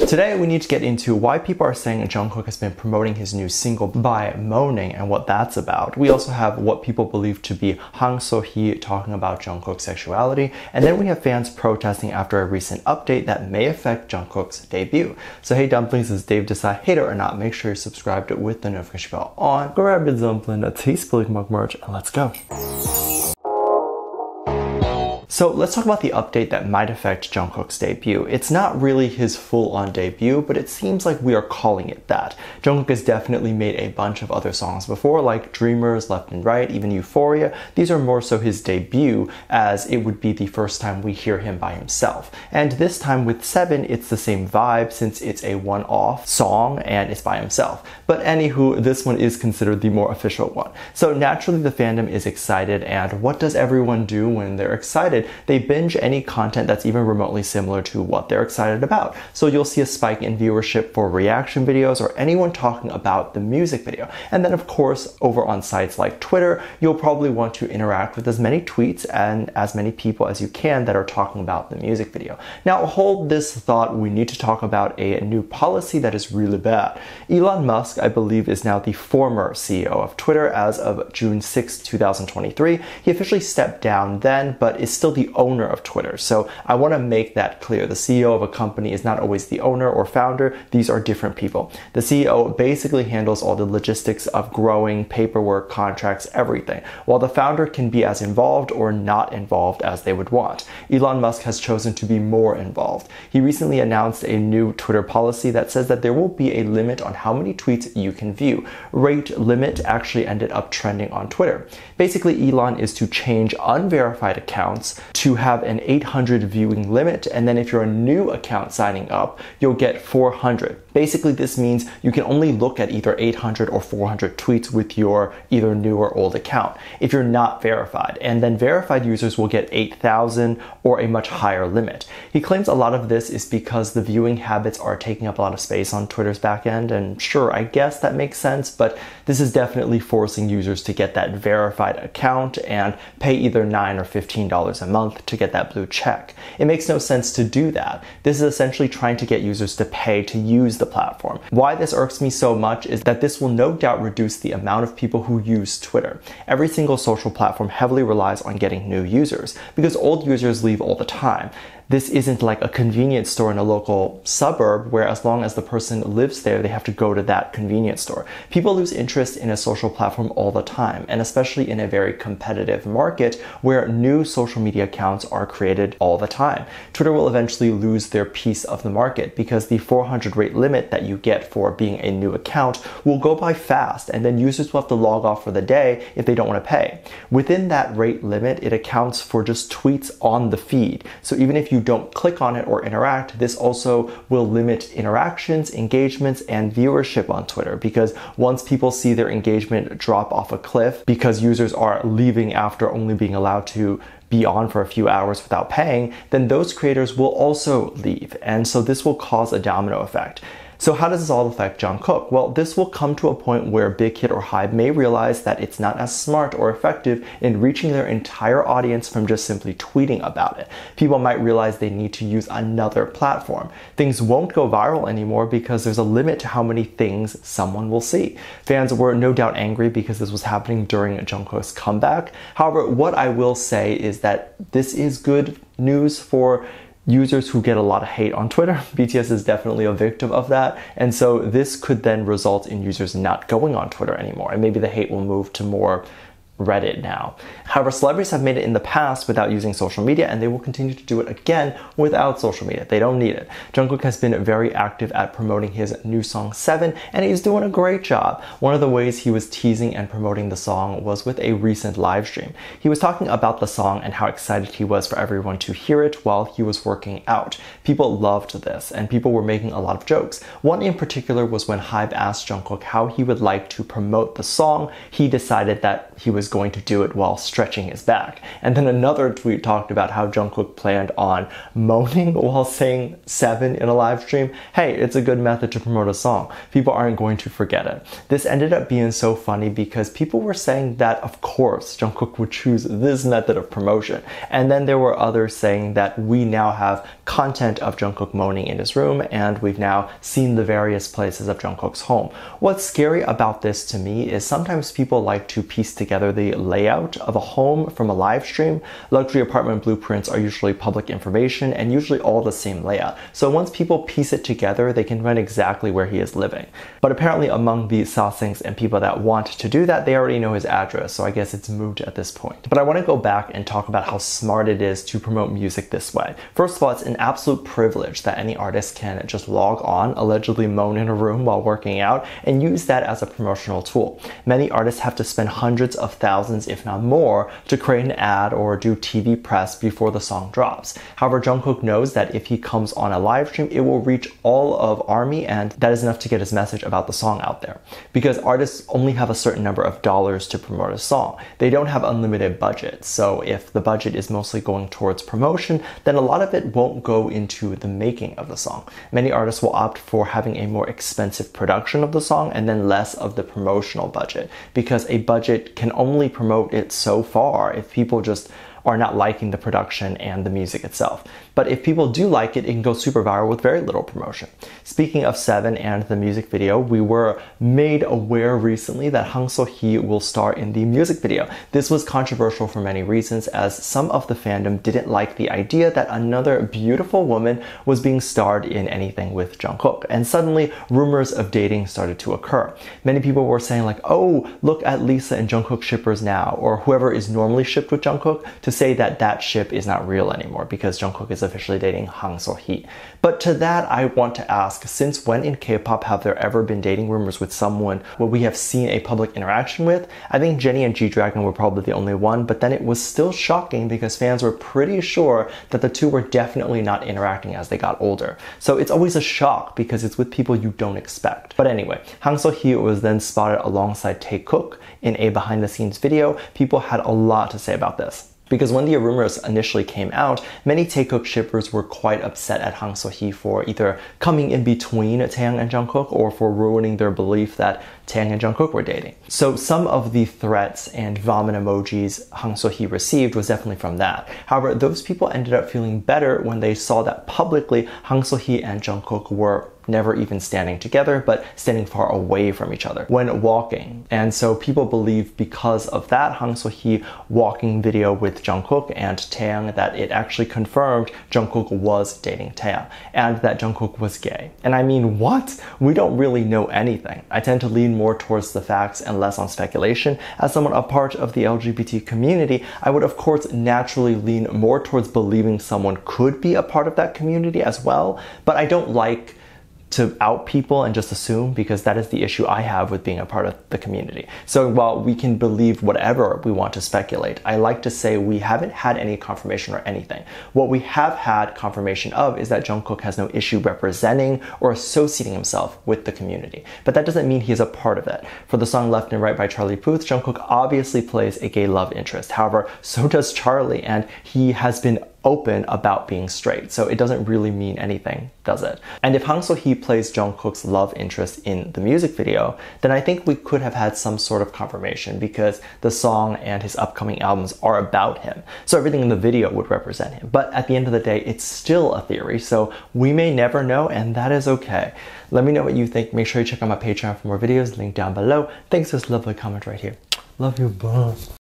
Today we need to get into why people are saying Jungkook has been promoting his new single by moaning and what that's about. We also have what people believe to be Han So Hee talking about Jung Kook Sexuality, and then we have fans protesting after a recent update that may affect Jungkook's debut. So hey Dumplings, is Dave decide hater or not? Make sure you're subscribed with the notification bell on. Grab your dumpling, a teaspoon mug merch, and let's go. So let's talk about the update that might affect Jungkook's debut. It's not really his full-on debut, but it seems like we are calling it that. Jungkook has definitely made a bunch of other songs before, like Dreamers, Left and Right, even Euphoria. These are more so his debut, as it would be the first time we hear him by himself. And this time with 7, it's the same vibe since it's a one-off song and it's by himself. But anywho, this one is considered the more official one. So naturally the fandom is excited, and what does everyone do when they're excited? They binge any content that's even remotely similar to what they're excited about. So you'll see a spike in viewership for reaction videos or anyone talking about the music video. And then of course, over on sites like Twitter, you'll probably want to interact with as many tweets and as many people as you can that are talking about the music video. Now hold this thought, we need to talk about a new policy that is really bad. Elon Musk, I believe, is now the former CEO of Twitter as of June 6, 2023. He officially stepped down then, but is still the owner of Twitter. So I want to make that clear. The CEO of a company is not always the owner or founder. These are different people. The CEO basically handles all the logistics of growing, paperwork, contracts, everything, while the founder can be as involved or not involved as they would want. Elon Musk has chosen to be more involved. He recently announced a new Twitter policy that says that there will be a limit on how many tweets you can view. Rate limit actually ended up trending on Twitter. Basically, Elon is to change unverified accounts to have an 800 viewing limit, and then if you're a new account signing up, you'll get 400. Basically, this means you can only look at either 800 or 400 tweets with your either new or old account if you're not verified, and then verified users will get 8,000 or a much higher limit. He claims a lot of this is because the viewing habits are taking up a lot of space on Twitter's backend, and sure, I guess that makes sense, but this is definitely forcing users to get that verified account and pay either $9 or $15 a month to get that blue check. It makes no sense to do that. This is essentially trying to get users to pay to use the platform. Why this irks me so much is that this will no doubt reduce the amount of people who use Twitter. Every single social platform heavily relies on getting new users because old users leave all the time. This isn't like a convenience store in a local suburb where as long as the person lives there, they have to go to that convenience store. People lose interest in a social platform all the time, and especially in a very competitive market where new social media accounts are created all the time. Twitter will eventually lose their piece of the market because the 400 rate limit that you get for being a new account will go by fast, and then users will have to log off for the day if they don't want to pay. Within that rate limit, it accounts for just tweets on the feed. So even if you don't click on it or interact, this also will limit interactions, engagements, and viewership on Twitter, because once people see their engagement drop off a cliff because users are leaving after only being allowed to be on for a few hours without paying, then those creators will also leave. And so this will cause a domino effect. So how does this all affect Jungkook? Well, this will come to a point where Big Hit or Hybe may realize that it's not as smart or effective in reaching their entire audience from just simply tweeting about it. People might realize they need to use another platform. Things won't go viral anymore because there's a limit to how many things someone will see. Fans were no doubt angry because this was happening during Jungkook's comeback. However, what I will say is that this is good news for users who get a lot of hate on Twitter. BTS is definitely a victim of that, and so this could then result in users not going on Twitter anymore, and maybe the hate will move to more Reddit now. However, celebrities have made it in the past without using social media, and they will continue to do it again without social media. They don't need it. Jungkook has been very active at promoting his new song 7, and he's doing a great job. One of the ways he was teasing and promoting the song was with a recent live stream. He was talking about the song and how excited he was for everyone to hear it while he was working out. People loved this, and people were making a lot of jokes. One in particular was when Hybe asked Jungkook how he would like to promote the song. He decided that he was was going to do it while stretching his back. And then another tweet talked about how Jungkook planned on moaning while saying 7 in a live stream. Hey, it's a good method to promote a song. People aren't going to forget it. This ended up being so funny because people were saying that, of course, Jungkook would choose this method of promotion. And then there were others saying that we now have content of Jungkook moaning in his room, and we've now seen the various places of Jungkook's home. What's scary about this to me is sometimes people like to piece together the layout of a home from a live stream. Luxury apartment blueprints are usually public information and usually all the same layout. So once people piece it together, they can find exactly where he is living. But apparently among the sasaengs and people that want to do that, they already know his address, so I guess it's moot at this point. But I want to go back and talk about how smart it is to promote music this way. First of all, it's an absolute privilege that any artist can just log on, allegedly moan in a room while working out, and use that as a promotional tool. Many artists have to spend hundreds of thousands, if not more, to create an ad or do TV press before the song drops. However, Jungkook knows that if he comes on a live stream, it will reach all of ARMY, and that is enough to get his message about the song out there. Because artists only have a certain number of dollars to promote a song. They don't have unlimited budget, so if the budget is mostly going towards promotion, then a lot of it won't go into the making of the song. Many artists will opt for having a more expensive production of the song and then less of the promotional budget, because a budget can only promote it so far if people just are not liking the production and the music itself. But if people do like it, it can go super viral with very little promotion. Speaking of 7 and the music video, we were made aware recently that Han So Hee will star in the music video. This was controversial for many reasons, as some of the fandom didn't like the idea that another beautiful woman was being starred in anything with Jungkook, and suddenly rumors of dating started to occur. Many people were saying like, oh, look at Lisa and Jungkook shippers now, or whoever is normally shipped with Jungkook, to say that that ship is not real anymore because Jungkook is officially dating Han So Hee. But to that, I want to ask, since when in K-pop have there ever been dating rumors with someone what we have seen a public interaction with? I think Jennie and G-Dragon were probably the only one, but then it was still shocking because fans were pretty sure that the two were definitely not interacting as they got older. So it's always a shock because it's with people you don't expect. But anyway, Han So Hee was then spotted alongside Taekook in a behind-the-scenes video. People had a lot to say about this. Because when the rumors initially came out, many Taekook shippers were quite upset at Han So Hee for either coming in between Taeyang and Jungkook or for ruining their belief that Taeyang and Jungkook were dating. So some of the threats and vomit emojis Han So Hee received was definitely from that. However, those people ended up feeling better when they saw that publicly Han So Hee and Jungkook were never even standing together, but standing far away from each other when walking. And so people believe because of that Han So Hee walking video with Jungkook and Taeyang that it actually confirmed Jungkook was dating Taeyang and that Jungkook was gay. And I mean, what? We don't really know anything. I tend to lean more towards the facts and less on speculation. As someone a part of the LGBT community, I would of course naturally lean more towards believing someone could be a part of that community as well, but I don't like to out people and just assume, because that is the issue I have with being a part of the community. So while we can believe whatever we want to speculate, I like to say we haven't had any confirmation or anything. What we have had confirmation of is that Jungkook has no issue representing or associating himself with the community. But that doesn't mean he's a part of it. For the song Left and Right by Charlie Puth, Jungkook obviously plays a gay love interest. However, so does Charlie, and he has been open about being straight, so it doesn't really mean anything, does it? And if Han So Hee plays Jungkook's love interest in the music video, then I think we could have had some sort of confirmation, because the song and his upcoming albums are about him, so everything in the video would represent him. But at the end of the day, it's still a theory, so we may never know, and that is okay. Let me know what you think. Make sure you check out my Patreon for more videos, link down below. Thanks for this lovely comment right here. Love you, both.